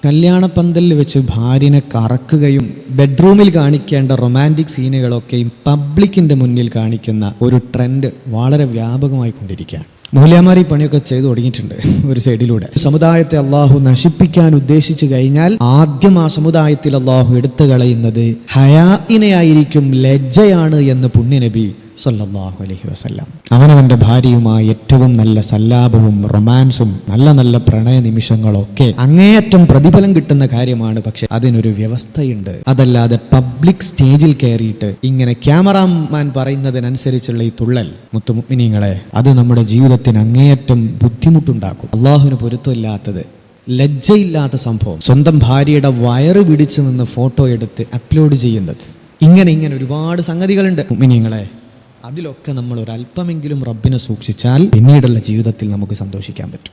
കല്യാണപ്പന്തലിൽ വെച്ച് ഭാര്യനെ കറക്കുകയും ബെഡ്റൂമിൽ കാണിക്കേണ്ട റൊമാൻറ്റിക് സീനുകളൊക്കെയും പബ്ലിക്കിൻ്റെ മുന്നിൽ കാണിക്കുന്ന ഒരു ട്രെൻഡ് വളരെ വ്യാപകമായി കൊണ്ടിരിക്കുകയാണ്. മൂല്യാമാരി പണിയൊക്കെ ചെയ്തു തുടങ്ങിയിട്ടുണ്ട് ഒരു സൈഡിലൂടെ. സമുദായത്തെ അള്ളാഹു നശിപ്പിക്കാൻ ഉദ്ദേശിച്ചു കഴിഞ്ഞാൽ ആദ്യം ആ സമുദായത്തിൽ അള്ളാഹു എടുത്തു കളയുന്നത് ഹയാഇനെയായിരിക്കും, ലജ്ജയാണ് എന്ന് പുണ്യനബി സല്ലല്ലാഹു അലൈഹി വസല്ലം അവനവൻ്റെ ഭാര്യയുമായി ഏറ്റവും നല്ല സല്ലാപവും റൊമാൻസും നല്ല നല്ല പ്രണയ നിമിഷങ്ങളൊക്കെ അങ്ങേയറ്റം പ്രതിഫലം കിട്ടുന്ന കാര്യമാണ്. പക്ഷെ അതിനൊരു വ്യവസ്ഥയുണ്ട്. അതല്ലാതെ പബ്ലിക് സ്റ്റേജിൽ കയറിയിട്ട് ഇങ്ങനെ ക്യാമറാമാൻ പറയുന്നതിനനുസരിച്ചുള്ള ഈ തുള്ളൽ, മുത്തുമുഅ്മിനീങ്ങളെ, അത് നമ്മുടെ ജീവിതത്തിന് അങ്ങേയറ്റം ബുദ്ധിമുട്ടുണ്ടാക്കും. അള്ളാഹുവിന് പൊരുത്തമില്ലാത്തത്, ലജ്ജയില്ലാത്ത സംഭവം, സ്വന്തം ഭാര്യയുടെ വയറ് പിടിച്ചു നിന്ന് ഫോട്ടോ എടുത്ത് അപ്ലോഡ് ചെയ്യുന്നത്, ഇങ്ങനെ ഒരുപാട് സംഗതികളുണ്ട് മുഅ്മിനീങ്ങളെ. അതിലൊക്കെ നമ്മൾ ഒരല്പമെങ്കിലും റബ്ബിനെ സൂക്ഷിച്ചാൽ പിന്നീടുള്ള ജീവിതത്തിൽ നമുക്ക് സന്തോഷിക്കാൻ പറ്റും.